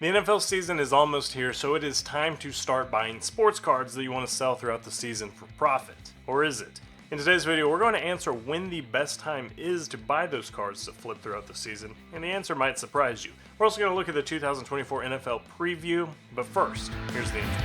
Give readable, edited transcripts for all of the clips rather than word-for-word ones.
The NFL season is almost here, so it is time to start buying sports cards that you want to sell throughout the season for profit. Or is it? In today's video, we're going to answer when the best time is to buy those cards to flip throughout the season, and the answer might surprise you. We're also going to look at the 2024 NFL preview, but first, here's the intro.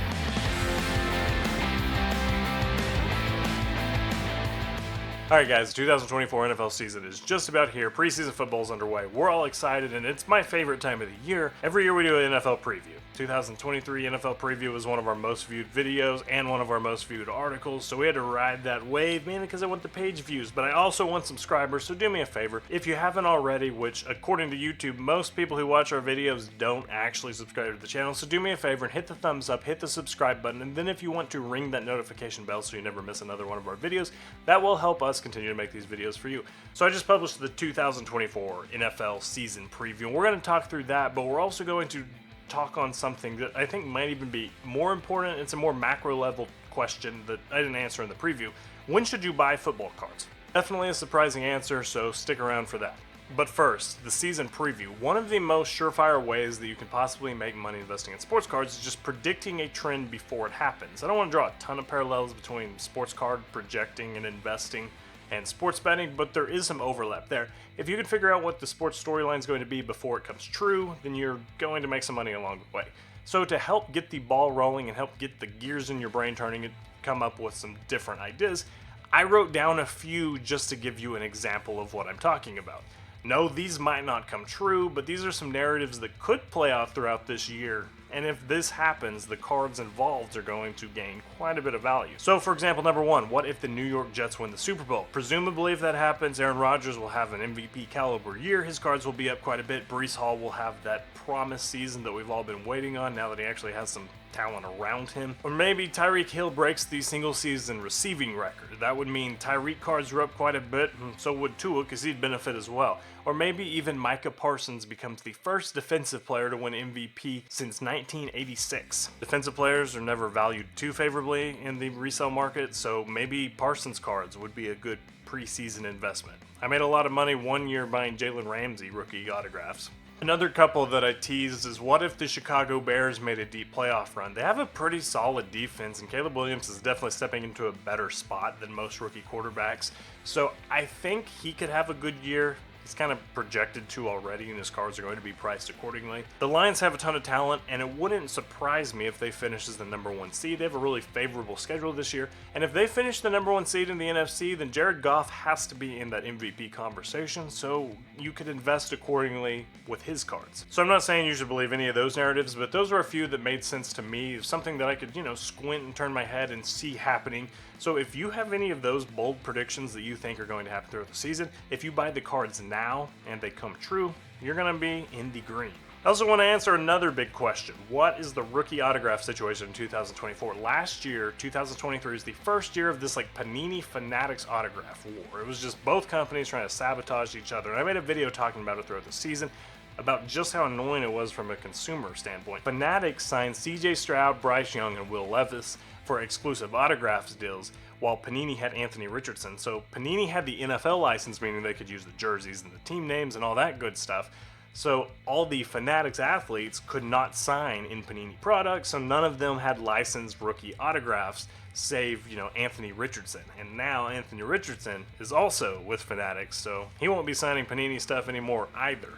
Alright guys, the 2024 NFL season is just about here. Preseason football is underway. We're all excited and it's my favorite time of the year. Every year we do an NFL preview. 2023 NFL preview was one of our most viewed videos and one of our most viewed articles, so we had to ride that wave, mainly because I want the page views, but I also want subscribers, so do me a favor. If you haven't already, which according to YouTube, most people who watch our videos don't actually subscribe to the channel, so do me a favor and hit the thumbs up, hit the subscribe button, and then if you want to ring that notification bell so you never miss another one of our videos, that will help us continue to make these videos for you. So I just published the 2024 NFL season preview. We're going to talk through that, but we're also going to talk on something that I think might even be more important. It's a more macro level question that I didn't answer in the preview. When should you buy football cards? Definitely a surprising answer, so stick around for that. But first, the season preview. One of the most surefire ways that you can possibly make money investing in sports cards is just predicting a trend before it happens. I don't want to draw a ton of parallels between sports card projecting and investing and sports betting, but there is some overlap there. If you can figure out what the sports storyline is going to be before it comes true, then you're going to make some money along the way. So to help get the ball rolling and help get the gears in your brain turning and come up with some different ideas, I wrote down a few just to give you an example of what I'm talking about. No, these might not come true, but these are some narratives that could play out throughout this year, and if this happens, the cards involved are going to gain quite a bit of value. So for example, number one, what if the New York Jets win the Super Bowl? Presumably if that happens, Aaron Rodgers will have an MVP caliber year, his cards will be up quite a bit, Breece Hall will have that promised season that we've all been waiting on now that he actually has some talent around him. Or maybe Tyreek Hill breaks the single season receiving record. That would mean Tyreek cards are up quite a bit, and so would Tua because he'd benefit as well. Or maybe even Micah Parsons becomes the first defensive player to win MVP since 1986. Defensive players are never valued too favorably in the resale market, so maybe Parsons cards would be a good preseason investment. I made a lot of money one year buying Jalen Ramsey rookie autographs. Another couple that I teased is what if the Chicago Bears made a deep playoff run? They have a pretty solid defense, and Caleb Williams is definitely stepping into a better spot than most rookie quarterbacks. So I think he could have a good year. He's kind of projected to already, and his cards are going to be priced accordingly. The Lions have a ton of talent, and it wouldn't surprise me if they finish as the number one seed. They have a really favorable schedule this year, and if they finish the number one seed in the NFC, then Jared Goff has to be in that MVP conversation, so you could invest accordingly with his cards. So I'm not saying you should believe any of those narratives, but those are a few that made sense to me, something that I could, squint and turn my head and see happening. So if you have any of those bold predictions that you think are going to happen throughout the season, if you buy the cards now and they come true, you're going to be in the green. I also want to answer another big question. What is the rookie autograph situation in 2024? Last year, 2023, is the first year of this Panini Fanatics autograph war. It was just both companies trying to sabotage each other. And I made a video talking about it throughout the season, about just how annoying it was from a consumer standpoint. Fanatics signed CJ Stroud, Bryce Young, and Will Levis for exclusive autographs deals, while Panini had Anthony Richardson. So Panini had the NFL license, meaning they could use the jerseys and the team names and all that good stuff. So all the Fanatics athletes could not sign in Panini products, so none of them had licensed rookie autographs, save, Anthony Richardson. And now Anthony Richardson is also with Fanatics, so he won't be signing Panini stuff anymore either.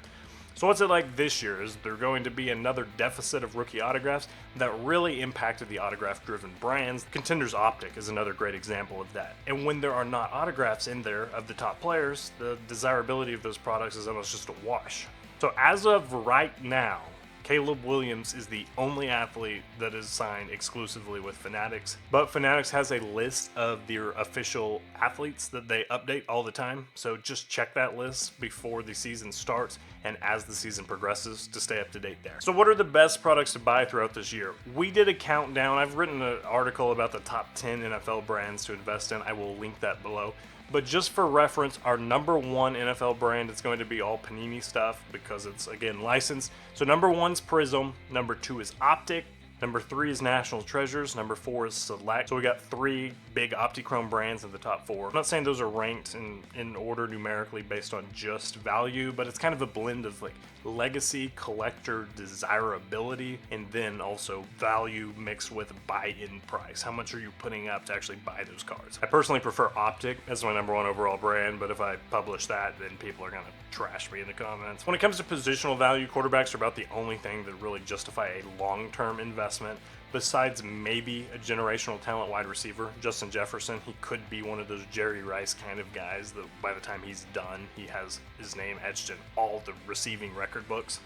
So what's it like this year? Is there going to be another deficit of rookie autographs that really impacted the autograph-driven brands? Contenders Optic is another great example of that. And when there are not autographs in there of the top players, the desirability of those products is almost just a wash. So as of right now, Caleb Williams is the only athlete that is signed exclusively with Fanatics, but Fanatics has a list of their official athletes that they update all the time, so just check that list before the season starts and as the season progresses to stay up to date there. So what are the best products to buy throughout this year? We did a countdown. I've written an article about the top 10 NFL brands to invest in. I will link that below. But just for reference, our number one NFL brand is going to be all Panini stuff because it's, again, licensed. So number one's Prism, number two is Optic, Number 3 is National Treasures. Number 4 is Select. So we got 3 big Optichrome brands in the top 4. I'm not saying those are ranked in order numerically based on just value, but it's kind of a blend of like legacy, collector, desirability, and then also value mixed with buy-in price. How much are you putting up to actually buy those cards? I personally prefer Optic as my number 1 overall brand, but if I publish that, then people are going to trash me in the comments. When it comes to positional value, quarterbacks are about the only thing that really justify a long-term investment. Besides maybe a generational talent wide receiver, Justin Jefferson, he could be one of those Jerry Rice kind of guys that by the time he's done, he has his name etched in all the receiving record books.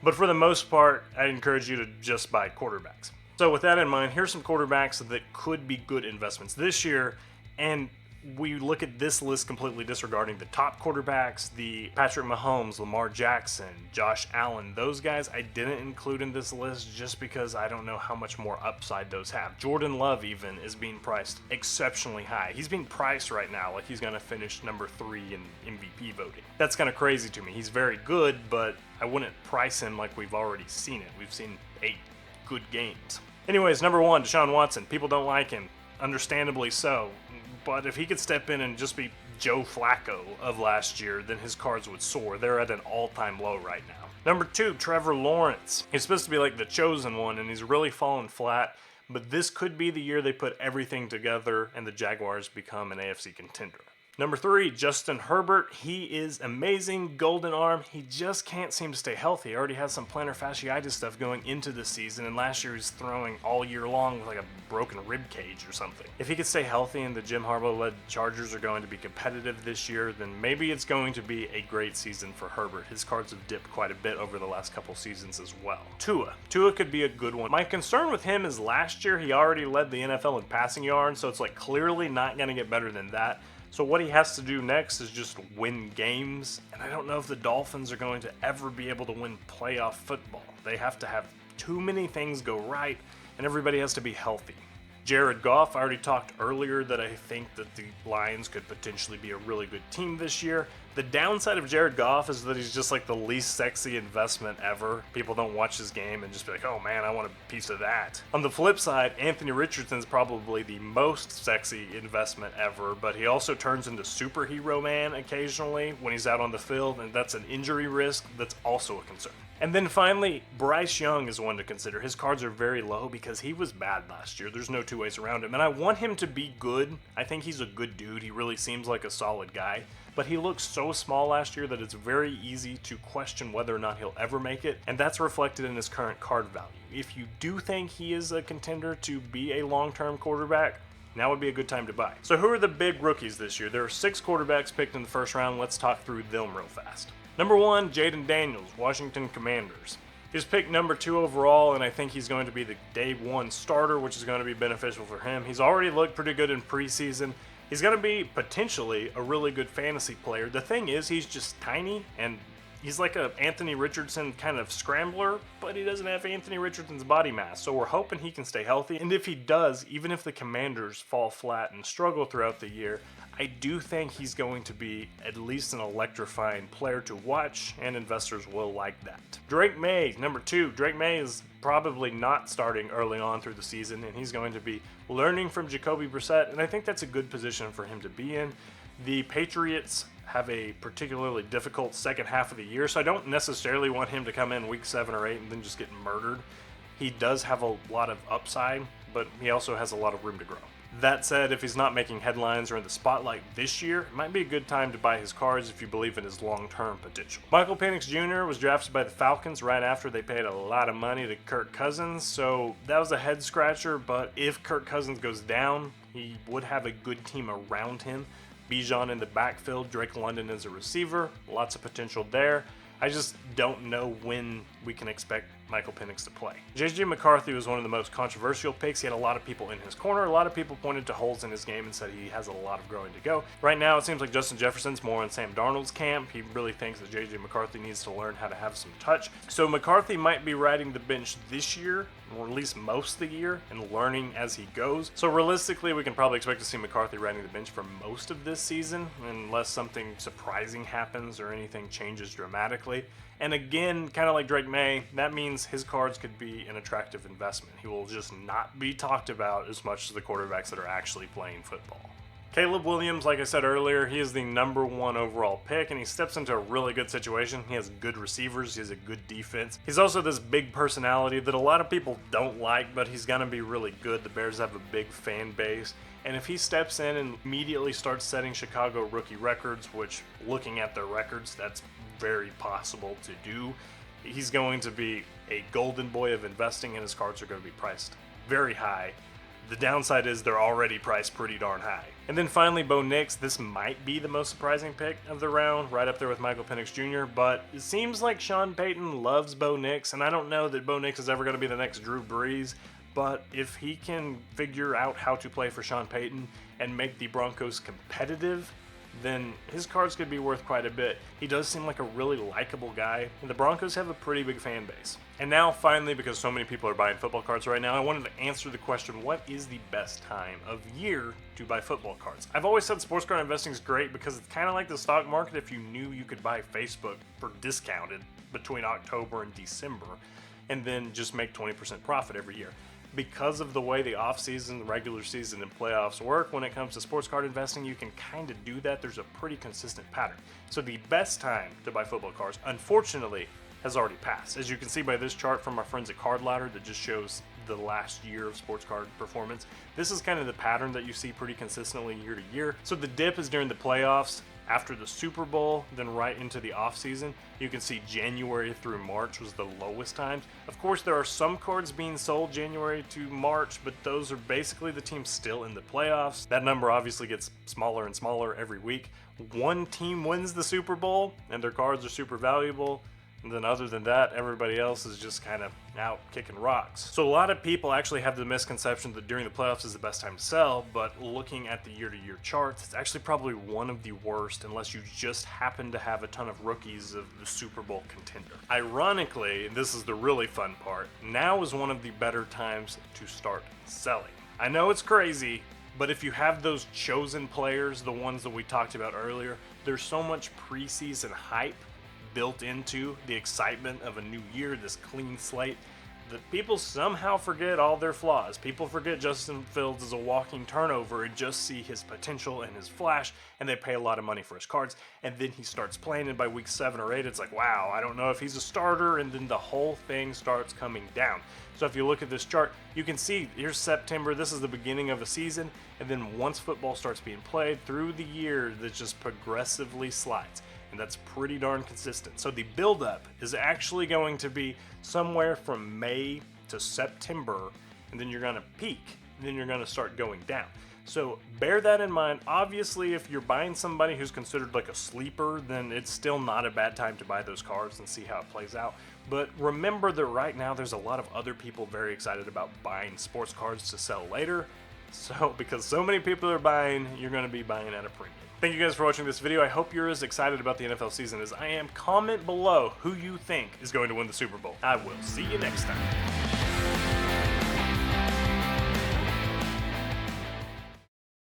But for the most part, I encourage you to just buy quarterbacks. So with that in mind, here's some quarterbacks that could be good investments this year, and we look at this list completely disregarding the top quarterbacks, the Patrick Mahomes, Lamar Jackson, Josh Allen. Those guys I didn't include in this list just because I don't know how much more upside those have. Jordan Love even is being priced exceptionally high. He's being priced right now like he's going to finish number 3 in MVP voting. That's kind of crazy to me. He's very good, but I wouldn't price him like we've already seen it. We've seen 8 good games. Anyways, number 1, Deshaun Watson. People don't like him. Understandably so. But if he could step in and just be Joe Flacco of last year, then his cards would soar. They're at an all-time low right now. Number 2, Trevor Lawrence. He's supposed to be like the chosen one, and he's really fallen flat. But this could be the year they put everything together and the Jaguars become an AFC contender. Number 3, Justin Herbert. He is amazing, golden arm. He just can't seem to stay healthy. He already has some plantar fasciitis stuff going into the season, and last year he was throwing all year long with like a broken rib cage or something. If he could stay healthy and the Jim Harbaugh-led Chargers are going to be competitive this year, then maybe it's going to be a great season for Herbert. His cards have dipped quite a bit over the last couple seasons as well. Tua could be a good one. My concern with him is last year he already led the NFL in passing yards, so it's like clearly not going to get better than that. So what he has to do next is just win games, and I don't know if the Dolphins are going to ever be able to win playoff football. They have to have too many things go right, and everybody has to be healthy. Jared Goff, I already talked earlier that I think that the Lions could potentially be a really good team this year. The downside of Jared Goff is that he's just like the least sexy investment ever. People don't watch his game and just be like, oh man, I want a piece of that. On the flip side, Anthony Richardson's probably the most sexy investment ever, but he also turns into superhero man occasionally when he's out on the field, and that's an injury risk that's also a concern. And then finally, Bryce Young is one to consider. His cards are very low because he was bad last year. There's no two ways around him. And I want him to be good. I think he's a good dude. He really seems like a solid guy. But he looked so small last year that it's very easy to question whether or not he'll ever make it. And that's reflected in his current card value. If you do think he is a contender to be a long-term quarterback, now would be a good time to buy. So who are the big rookies this year? There are 6 quarterbacks picked in the first round. Let's talk through them real fast. Number 1, Jaden Daniels, Washington Commanders. He's picked number 2 overall, and I think he's going to be the day 1 starter, which is going to be beneficial for him. He's already looked pretty good in preseason. He's going to be potentially a really good fantasy player. The thing is, he's just tiny, and he's like a Anthony Richardson kind of scrambler, but he doesn't have Anthony Richardson's body mass, so we're hoping he can stay healthy. And if he does, even if the Commanders fall flat and struggle throughout the year, I do think he's going to be at least an electrifying player to watch, and investors will like that. Drake May, number 2. Drake May is probably not starting early on through the season, and he's going to be learning from Jacoby Brissett, and I think that's a good position for him to be in. The Patriots have a particularly difficult second half of the year, so I don't necessarily want him to come in week 7 or 8 and then just get murdered. He does have a lot of upside, but he also has a lot of room to grow. That said, if he's not making headlines or in the spotlight this year, it might be a good time to buy his cards if you believe in his long-term potential. Michael Penix Jr. was drafted by the Falcons right after they paid a lot of money to Kirk Cousins, so that was a head-scratcher, but if Kirk Cousins goes down, he would have a good team around him. Bijan in the backfield, Drake London as a receiver, lots of potential there. I just don't know when we can expect Michael Penix to play. J.J. McCarthy was one of the most controversial picks. He had a lot of people in his corner. A lot of people pointed to holes in his game and said he has a lot of growing to go. Right now, it seems like Justin Jefferson's more in Sam Darnold's camp. He really thinks that J.J. McCarthy needs to learn how to have some touch. So McCarthy might be riding the bench this year, or at least most of the year, and learning as he goes. So realistically, we can probably expect to see McCarthy riding the bench for most of this season, unless something surprising happens or anything changes dramatically. And again, kind of like Drake May, that means his cards could be an attractive investment. He will just not be talked about as much as the quarterbacks that are actually playing football. Caleb Williams, like I said earlier, he is the #1 overall pick, and he steps into a really good situation. He has good receivers, he has a good defense. He's also this big personality that a lot of people don't like, but he's going to be really good. The Bears have a big fan base, and if he steps in and immediately starts setting Chicago rookie records, which looking at their records, that's very possible to do, he's going to be a golden boy of investing, and his cards are going to be priced very high. The downside is they're already priced pretty darn high. And then finally, Bo Nix. This might be the most surprising pick of the round, right up there with Michael Penix Jr., but it seems like Sean Payton loves Bo Nix, and I don't know that Bo Nix is ever going to be the next Drew Brees, but if he can figure out how to play for Sean Payton and make the Broncos competitive, then his cards could be worth quite a bit. He does seem like a really likable guy, and the Broncos have a pretty big fan base. And now, finally, because so many people are buying football cards right now, I wanted to answer the question, what is the best time of year to buy football cards? I've always said sports card investing is great because it's kind of like the stock market. If you knew you could buy Facebook for discounted between October and December, and then just make 20% profit every year. Because of the way the offseason, regular season, and playoffs work when it comes to sports card investing, you can kind of do that. There's a pretty consistent pattern. So the best time to buy football cards, unfortunately, has already passed. As you can see by this chart from our friends at Card Ladder that just shows the last year of sports card performance, this is kind of the pattern that you see pretty consistently year to year. So the dip is during the playoffs, after the Super Bowl, then right into the offseason. You can see January through March was the lowest times. Of course, there are some cards being sold January to March, but those are basically the teams still in the playoffs. That number obviously gets smaller and smaller every week. One team wins the Super Bowl, and their cards are super valuable. And then other than that, everybody else is just kind of out kicking rocks. So a lot of people actually have the misconception that during the playoffs is the best time to sell, but looking at the year-to-year charts, it's actually probably one of the worst unless you just happen to have a ton of rookies of the Super Bowl contender. Ironically, and this is the really fun part, now is one of the better times to start selling. I know it's crazy, but if you have those chosen players, the ones that we talked about earlier, there's so much preseason hype built into the excitement of a new year, this clean slate, that people somehow forget all their flaws. People forget Justin Fields is a walking turnover and just see his potential and his flash, and they pay a lot of money for his cards, and then he starts playing, and by week 7 or 8, it's like, wow, I don't know if he's a starter, and then the whole thing starts coming down. So if you look at this chart, you can see here's September, this is the beginning of a season, and then once football starts being played through the year, that just progressively slides. And that's pretty darn consistent. So the buildup is actually going to be somewhere from May to September, and then you're going to peak, and then you're going to start going down. So bear that in mind. Obviously, if you're buying somebody who's considered like a sleeper, then it's still not a bad time to buy those cards and see how it plays out. But remember that right now there's a lot of other people very excited about buying sports cards to sell later. So because so many people are buying, you're going to be buying at a premium. Thank you guys for watching this video. I hope you're as excited about the NFL season as I am. Comment below who you think is going to win the Super Bowl. I will see you next time.